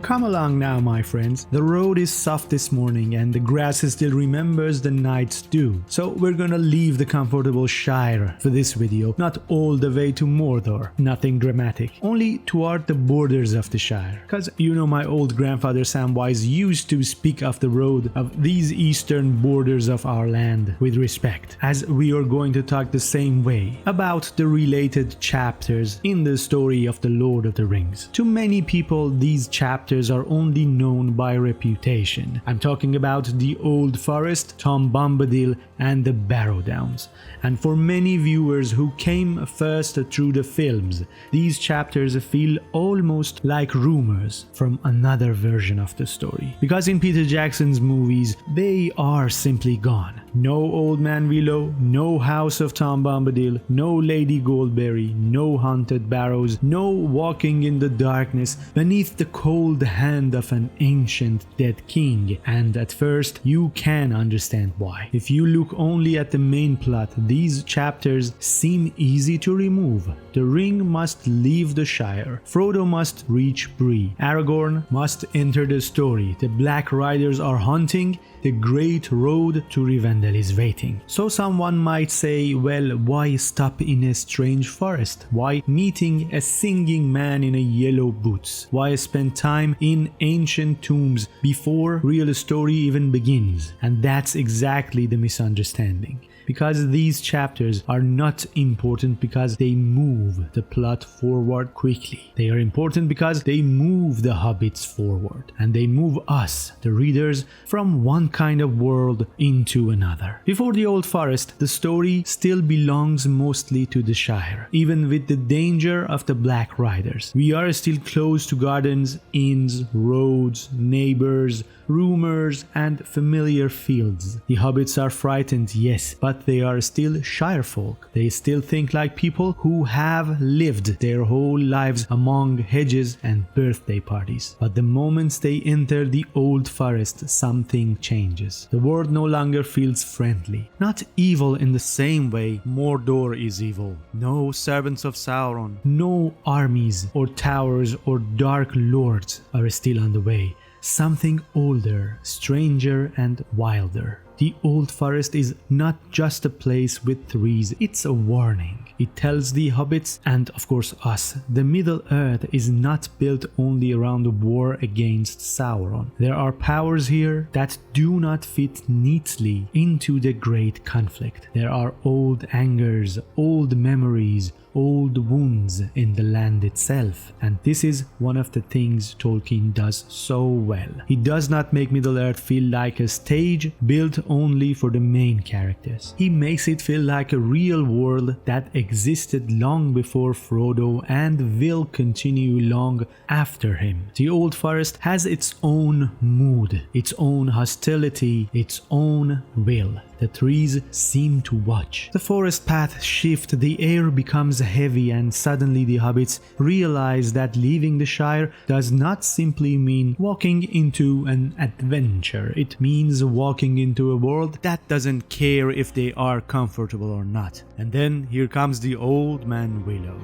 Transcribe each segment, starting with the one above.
come along now, my friends. The road is soft this morning and the grass still remembers the night's dew. So we're gonna leave the comfortable Shire for this video, not all the way to Mordor, nothing dramatic, only toward the borders of the Shire. Cause you know my old grandfather Samwise used to speak of the road of these eastern borders of our land with respect, as we are going to talk the same way about the related chapters in the story of the Lord of the Rings. To many people, these chapters are only known by reputation. I'm talking about the Old Forest, Tom Bombadil, and the Barrow-downs. And for many viewers who came first through the films, these chapters feel almost like rumors from another version of the story. Because in Peter Jackson's movies, they are simply gone. No Old Man Willow, no House of Tom Bombadil, no Lady Goldberry, no haunted barrows, no walking in the darkness beneath the cold hand of an ancient dead king. And at first, you can understand why. If you look only at the main plot, these chapters seem easy to remove. The ring must leave the Shire. Frodo must reach Bree. Aragorn must enter the story. The Black Riders are hunting. The Great Road to Rivendell is waiting. So someone might say, well, why stop in a strange forest? Why meeting a singing man in a yellow boots? Why spend time in ancient tombs before real story even begins? And that's exactly the misunderstanding. Because these chapters are not important because they move the plot forward quickly. They are important because they move the hobbits forward, and they move us, the readers, from one kind of world into another. Before the Old Forest, the story still belongs mostly to the Shire, even with the danger of the Black Riders. We are still close to gardens, inns, roads, neighbors, rumors, and familiar fields. The hobbits are frightened, yes, but they are still Shire folk. They still think like people who have lived their whole lives among hedges and birthday parties. But the moment they enter the Old Forest, something changes. The world no longer feels friendly. Not evil in the same way Mordor is evil. No servants of Sauron, no armies or towers or dark lords are still on the way. Something older, stranger, and wilder. The Old Forest is not just a place with trees, it's a warning. It tells the hobbits, and of course us, the Middle Earth is not built only around the war against Sauron. There are powers here that do not fit neatly into the great conflict. There are old angers, old memories, old wounds in the land itself, and this is one of the things Tolkien does so well. He does not make Middle-earth feel like a stage built only for the main characters. He makes it feel like a real world that existed long before Frodo and will continue long after him. The Old Forest has its own mood, its own hostility, its own will. The trees seem to watch. The forest path shifts, the air becomes heavy, and suddenly the hobbits realize that leaving the Shire does not simply mean walking into an adventure. It means walking into a world that doesn't care if they are comfortable or not. And then here comes the Old Man Willow.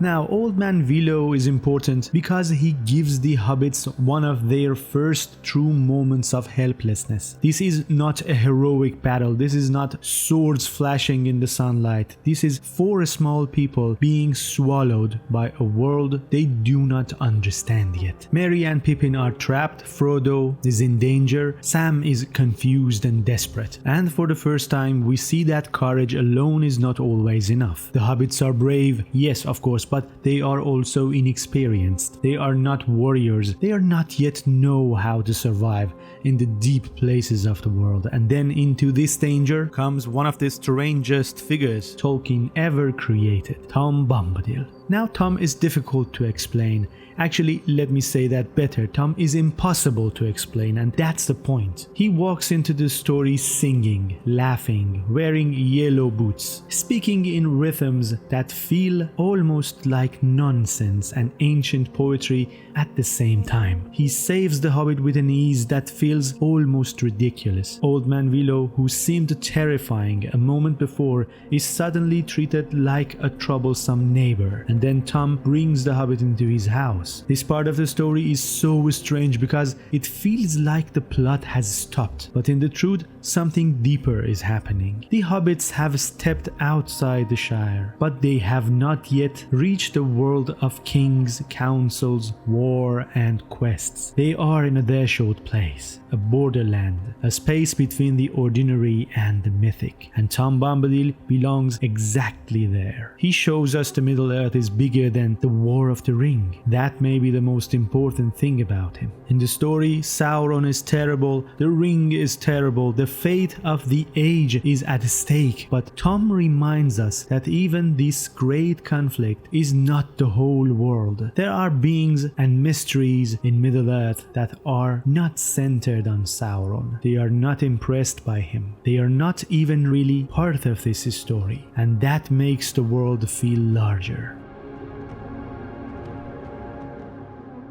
Now, Old Man Willow is important because he gives the hobbits one of their first true moments of helplessness. This is not a heroic battle, this is not swords flashing in the sunlight. This is four small people being swallowed by a world they do not understand yet. Merry and Pippin are trapped, Frodo is in danger, Sam is confused and desperate. And for the first time, we see that courage alone is not always enough. The hobbits are brave, yes, of course, but they are also inexperienced. They are not warriors. They are not yet know how to survive in the deep places of the world. And then into this danger comes one of the strangest figures Tolkien ever created, Tom Bombadil. Now Tom is difficult to explain. Actually, let me say that better. Tom is impossible to explain, and that's the point. He walks into the story singing, laughing, wearing yellow boots, speaking in rhythms that feel almost like nonsense and ancient poetry at the same time. He saves the hobbit with an ease that feels almost ridiculous. Old Man Willow, who seemed terrifying a moment before, is suddenly treated like a troublesome neighbor. And and then Tom brings the hobbit into his house. This part of the story is so strange because it feels like the plot has stopped, but in the truth, something deeper is happening. The hobbits have stepped outside the Shire, but they have not yet reached the world of kings, councils, war, and quests. They are in a desolate place, a borderland, a space between the ordinary and the mythic, and Tom Bombadil belongs exactly there. He shows us the Middle-earth is bigger than the War of the Ring. That may be the most important thing about him. In the story, Sauron is terrible, the ring is terrible, the fate of the age is at stake, but Tom reminds us that even this great conflict is not the whole world. There are beings and mysteries in Middle-earth that are not centered on Sauron. They are not impressed by him. They are not even really part of this story, and that makes the world feel larger.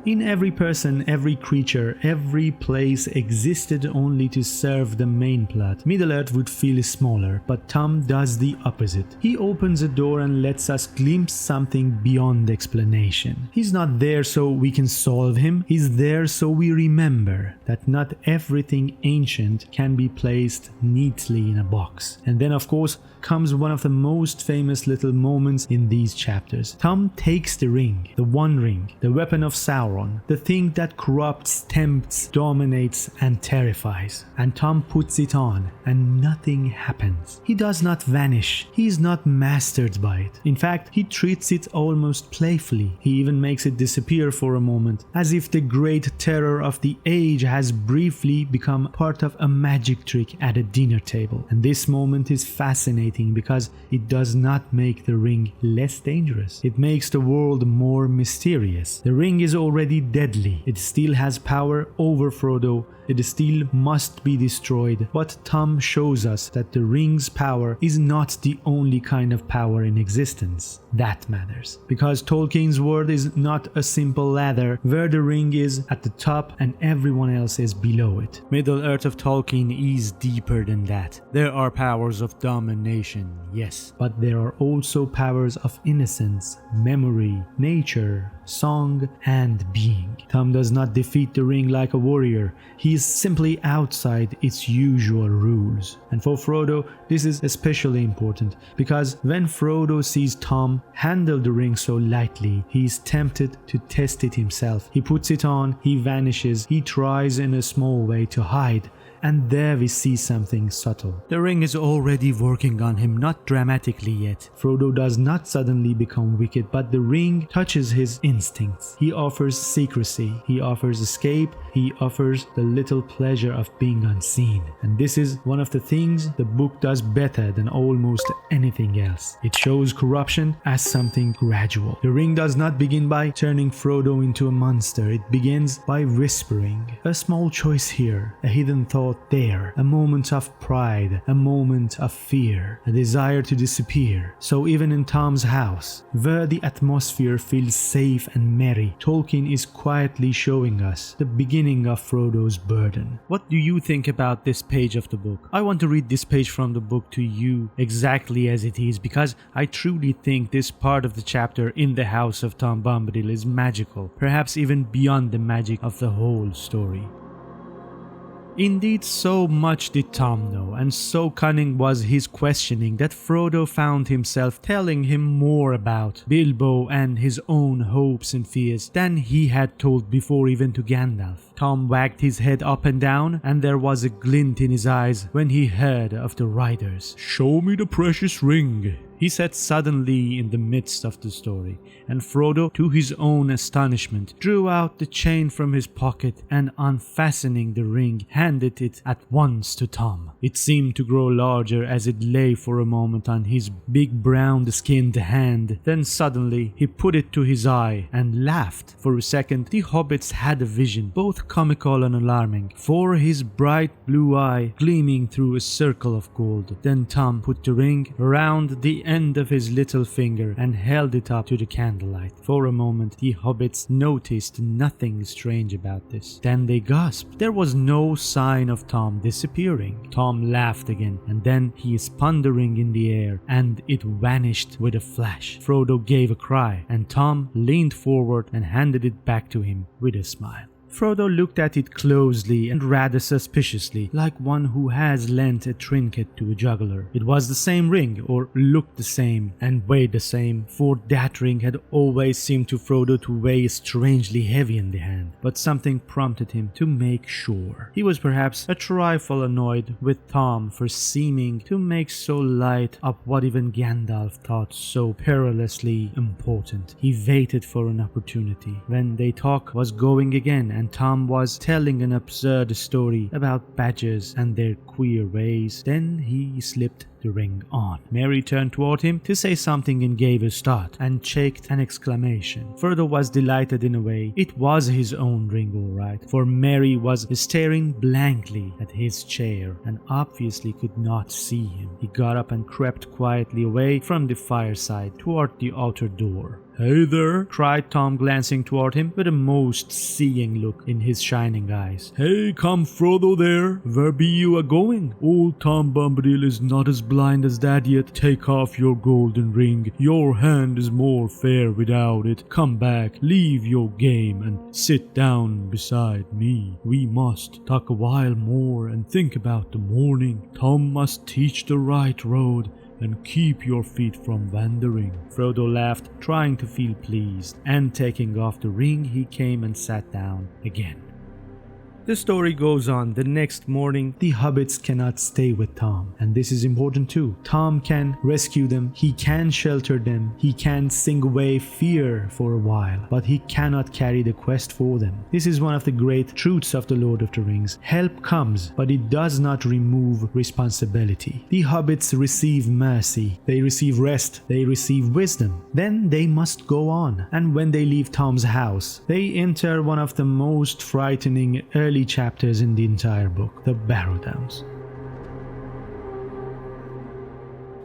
In every person, every creature, every place existed only to serve the main plot. Middle-earth would feel smaller, but Tom does the opposite. He opens a door and lets us glimpse something beyond explanation. He's not there so we can solve him. He's there so we remember that not everything ancient can be placed neatly in a box. And then, of course, comes one of the most famous little moments in these chapters. Tom takes the ring, the One Ring, the weapon of Sauron, the thing that corrupts, tempts, dominates, and terrifies. And Tom puts it on, and nothing happens. He does not vanish. He is not mastered by it. In fact, he treats it almost playfully. He even makes it disappear for a moment, as if the great terror of the age has briefly become part of a magic trick at a dinner table. And this moment is fascinating because it does not make the ring less dangerous. It makes the world more mysterious. The ring is already deadly. It still has power over Frodo. It still must be destroyed. But Tom shows us that the ring's power is not the only kind of power in existence. That matters. Because Tolkien's world is not a simple ladder where the ring is at the top and everyone else is below it. Middle-earth of Tolkien is deeper than that. There are powers of domination, yes, but there are also powers of innocence, memory, nature, song, and being. Tom does not defeat the ring like a warrior. He is simply outside its usual rules. And for Frodo, this is especially important because when Frodo sees Tom handle the ring so lightly, he is tempted to test it himself. He puts it on, he vanishes, he tries in a small way to hide. And there we see something subtle. The ring is already working on him, not dramatically yet. Frodo does not suddenly become wicked, but the ring touches his instincts. He offers secrecy, he offers escape, he offers the little pleasure of being unseen. And this is one of the things the book does better than almost anything else. It shows corruption as something gradual. The ring does not begin by turning Frodo into a monster. It begins by whispering. A small choice here, a hidden thought there, a moment of pride, a moment of fear, a desire to disappear. So even in Tom's house, where the atmosphere feels safe and merry, Tolkien is quietly showing us the beginning of Frodo's burden. What do you think about this page of the book? I want to read this page from the book to you exactly as it is because I truly think this part of the chapter in the house of Tom Bombadil is magical, perhaps even beyond the magic of the whole story. Indeed, so much did Tom know, and so cunning was his questioning that Frodo found himself telling him more about Bilbo and his own hopes and fears than he had told before even to Gandalf. Tom wagged his head up and down, and there was a glint in his eyes when he heard of the riders. "Show me the precious ring," he said suddenly in the midst of the story, and Frodo, to his own astonishment, drew out the chain from his pocket and, unfastening the ring, handed it at once to Tom. It seemed to grow larger as it lay for a moment on his big brown-skinned hand. Then suddenly he put it to his eye and laughed. For a second the hobbits had a vision, both comical and alarming, for his bright blue eye gleaming through a circle of gold. Then Tom put the ring around the end of his little finger and held it up to the candlelight. For a moment, the hobbits noticed nothing strange about this. Then they gasped. There was no sign of Tom disappearing. Tom laughed again, and then he is pondering in the air, and it vanished with a flash. Frodo gave a cry, and Tom leaned forward and handed it back to him with a smile. Frodo looked at it closely and rather suspiciously, like one who has lent a trinket to a juggler. It was the same ring, or looked the same, and weighed the same, for that ring had always seemed to Frodo to weigh strangely heavy in the hand. But something prompted him to make sure. He was perhaps a trifle annoyed with Tom for seeming to make so light of what even Gandalf thought so perilously important. He waited for an opportunity. When their talk was going again, and Tom was telling an absurd story about badgers and their queer ways, then he slipped the ring on. Merry turned toward him to say something and gave a start and checked an exclamation. Frodo was delighted in a way. It was his own ring all right, for Merry was staring blankly at his chair and obviously could not see him. He got up and crept quietly away from the fireside toward the outer door. "Hey there," cried Tom, glancing toward him with a most seeing look in his shining eyes. "Hey, come Frodo there. Where be you a-going? Old Tom Bombadil is not as blind as that yet. Take off your golden ring. Your hand is more fair without it. Come back, leave your game, and sit down beside me. We must talk a while more and think about the morning. Tom must teach the right road, and keep your feet from wandering." Frodo laughed, trying to feel pleased, and taking off the ring, he came and sat down again. The story goes on. The next morning, the hobbits cannot stay with Tom, and this is important too. Tom can rescue them, he can shelter them, he can sing away fear for a while, but he cannot carry the quest for them. This is one of the great truths of the Lord of the Rings. Help comes, but it does not remove responsibility. The hobbits receive mercy, they receive rest, they receive wisdom. Then they must go on, and when they leave Tom's house, they enter one of the most frightening early chapters in the entire book, the Barrow-downs.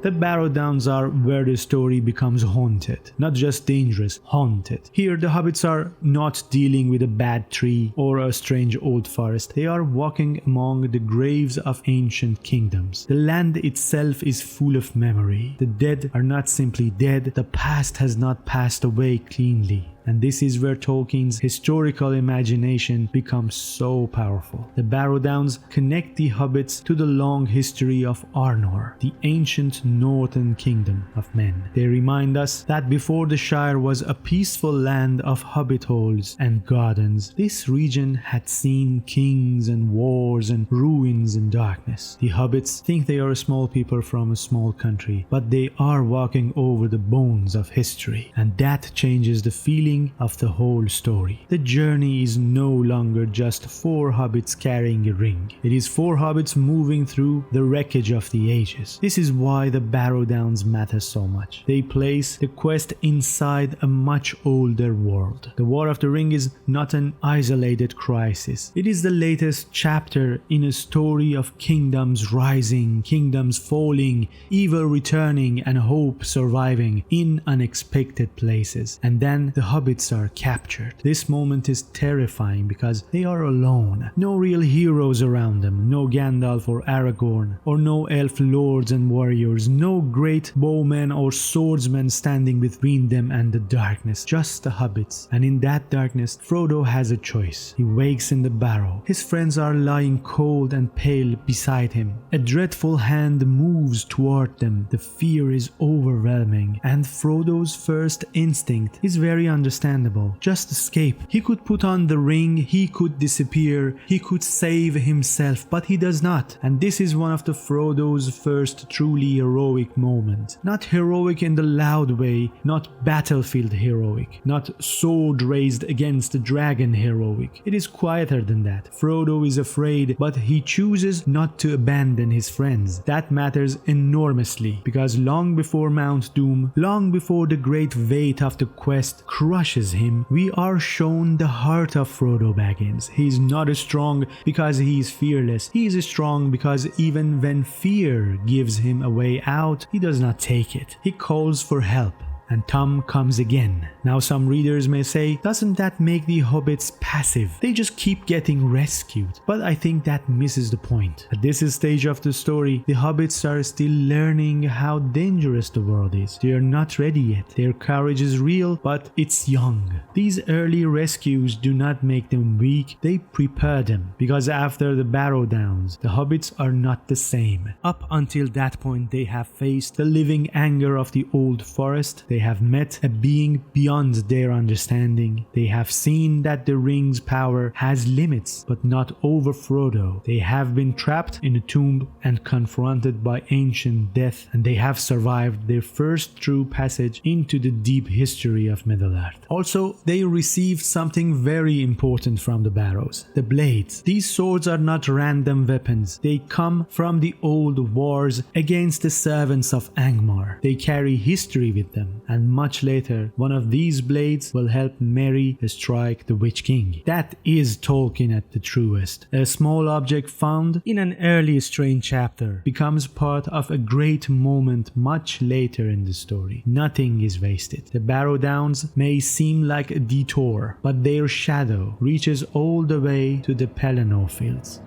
The Barrow-downs are where the story becomes haunted, not just dangerous, haunted. Here the hobbits are not dealing with a bad tree or a strange old forest. They are walking among the graves of ancient kingdoms. The land itself is full of memory. The dead are not simply dead, the past has not passed away cleanly. And this is where Tolkien's historical imagination becomes so powerful. The Barrow-downs connect the hobbits to the long history of Arnor, the ancient northern kingdom of men. They remind us that before the Shire was a peaceful land of hobbit holes and gardens, this region had seen kings and wars and ruins and darkness. The hobbits think they are small people from a small country, but they are walking over the bones of history, and that changes the feeling of the whole story. The journey is no longer just 4 hobbits carrying a ring. It is 4 hobbits moving through the wreckage of the ages. This is why the Barrow-downs matter so much. They place the quest inside a much older world. The War of the Ring is not an isolated crisis. It is the latest chapter in a story of kingdoms rising, kingdoms falling, evil returning, and hope surviving in unexpected places. And then the hobbits are captured. This moment is terrifying because they are alone. No real heroes around them. No Gandalf or Aragorn, or no elf lords and warriors. No great bowmen or swordsmen standing between them and the darkness. Just the hobbits. And in that darkness, Frodo has a choice. He wakes in the barrow. His friends are lying cold and pale beside him. A dreadful hand moves toward them. The fear is overwhelming, and Frodo's first instinct is very understandable. Just escape. He could put on the ring, he could disappear, he could save himself, but he does not. And this is one of the Frodo's first truly heroic moments. Not heroic in the loud way, not battlefield heroic, not sword raised against the dragon heroic. It is quieter than that. Frodo is afraid, but he chooses not to abandon his friends. That matters enormously, because long before Mount Doom, long before the great weight of the quest crushed crushes him, we are shown the heart of Frodo Baggins. He's not strong because he is fearless. He is strong because even when fear gives him a way out, he does not take it. He calls for help. And Tom comes again. Now some readers may say, doesn't that make the hobbits passive? They just keep getting rescued. But I think that misses the point. At this stage of the story, the hobbits are still learning how dangerous the world is. They are not ready yet. Their courage is real, but it's young. These early rescues do not make them weak, they prepare them. Because after the Barrow-downs, the hobbits are not the same. Up until that point, they have faced the living anger of the old forest. They have met a being beyond their understanding. They have seen that the ring's power has limits, but not over Frodo. They have been trapped in a tomb and confronted by ancient death, and they have survived their first true passage into the deep history of Middle-earth. Also, they received something very important from the Barrows: the blades. These swords are not random weapons. They come from the old wars against the servants of Angmar. They carry history with them. And much later, one of these blades will help Merry strike the Witch King. That is Tolkien at the truest. A small object found in an early strange chapter becomes part of a great moment much later in the story. Nothing is wasted. The Barrow-downs may seem like a detour, but their shadow reaches all the way to the Pelennor fields.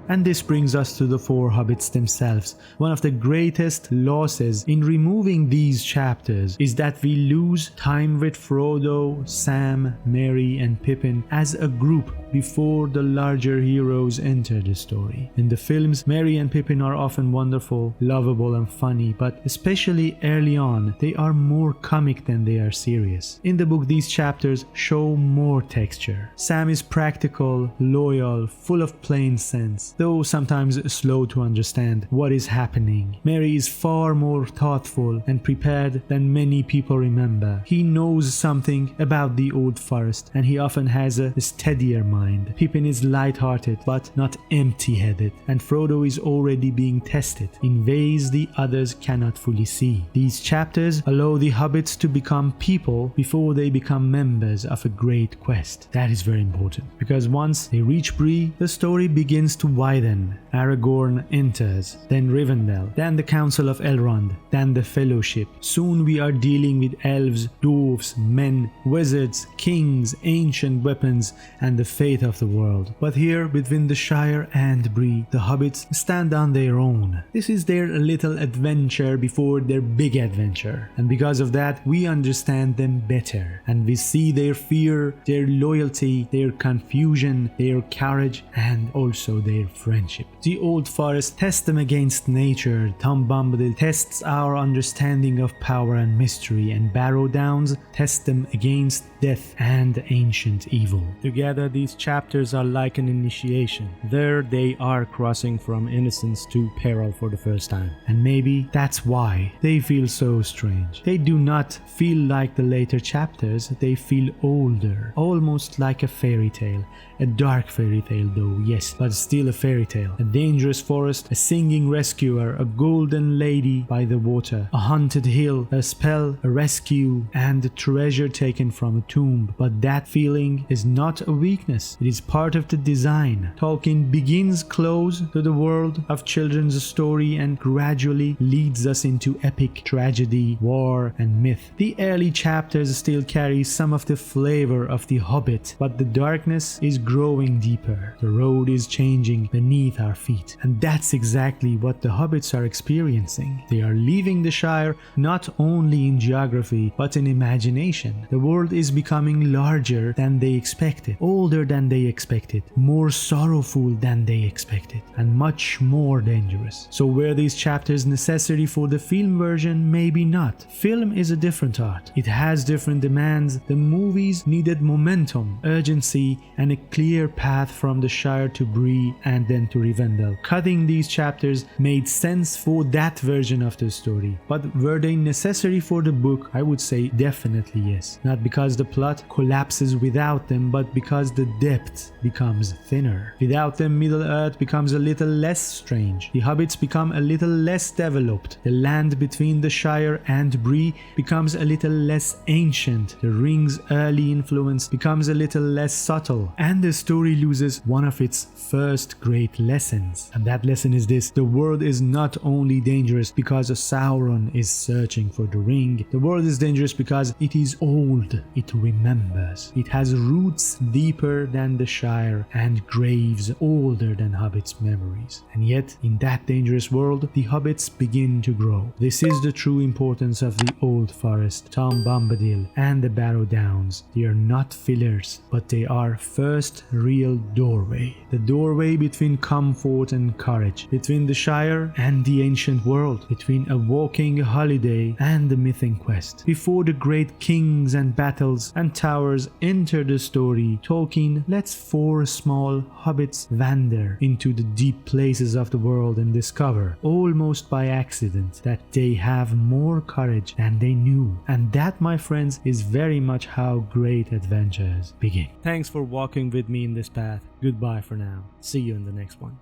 And this brings us to the four hobbits themselves. One of the greatest losses in removing these chapters is that we lose time with Frodo, Sam, Merry and Pippin as a group before the larger heroes enter the story. In the films, Merry and Pippin are often wonderful, lovable and funny, but especially early on, they are more comic than they are serious. In the book, these chapters show more texture. Sam is practical, loyal, full of plain sense, though sometimes slow to understand what is happening. Merry is far more thoughtful and prepared than many people remember. He knows something about the old forest, and he often has a steadier mind. Pippin is light-hearted but not empty-headed, and Frodo is already being tested in ways the others cannot fully see. These chapters allow the hobbits to become people before they become members of a great quest. That is very important, because once they reach Bree, the story begins to widen. Aragorn enters, then Rivendell, then the Council of Elrond, then the Fellowship. Soon we are dealing with elves, dwarves, men, wizards, kings, ancient weapons, and the fate of the world. But here, between the Shire and Bree, the hobbits stand on their own. This is their little adventure before their big adventure, and because of that, we understand them better, and we see their fear, their loyalty, their confusion, their courage, and also their friendship. The old forest tests them against nature. Tom Bombadil tests our understanding of power and mystery, and Barrow-downs test them against death and ancient evil. Together, these chapters are like an initiation. There they are crossing from innocence to peril for the first time. And maybe that's why they feel so strange. They do not feel like the later chapters, they feel older, almost like a fairy tale. A dark fairy tale though, yes, but still a fairy tale. A dangerous forest, a singing rescuer, a golden lady by the water, a haunted hill, a spell, a rescue, and a treasure taken from a tomb. But that feeling is not a weakness, it is part of the design. Tolkien begins close to the world of children's story and gradually leads us into epic tragedy, war, and myth. The early chapters still carry some of the flavor of The Hobbit, but the darkness is growing deeper. The road is changing beneath our feet, and that's exactly what the hobbits are experiencing. They are leaving the Shire not only in geography but in imagination. The world is becoming larger than they expected, older than they expected, more sorrowful than they expected, and much more dangerous. So were these chapters necessary for the film version? Maybe not. Film is a different art. It has different demands. The movies needed momentum, urgency, and a clear path from the Shire to Bree and and then to Rivendell. Cutting these chapters made sense for that version of the story, but were they necessary for the book? I would say definitely yes. Not because the plot collapses without them, but because the depth becomes thinner. Without them, Middle-earth becomes a little less strange. The Hobbits become a little less developed. The land between the Shire and Bree becomes a little less ancient. The Ring's early influence becomes a little less subtle. And the story loses one of its first great lessons. And that lesson is this: the world is not only dangerous because Sauron is searching for the ring. The world is dangerous because it is old. It remembers. It has roots deeper than the Shire and graves older than Hobbits' memories. And yet, in that dangerous world, the Hobbits begin to grow. This is the true importance of the Old Forest, Tom Bombadil, and the Barrow-downs. They are not fillers, but they are first real doorway. The doorway between comfort and courage, between the Shire and the ancient world, between a walking holiday and the mythic quest. Before the great kings and battles and towers enter the story, Tolkien lets 4 small hobbits wander into the deep places of the world and discover, almost by accident, that they have more courage than they knew. And that, my friends, is very much how great adventures begin. Thanks for walking with me in this path. Goodbye for now. See you in the next one.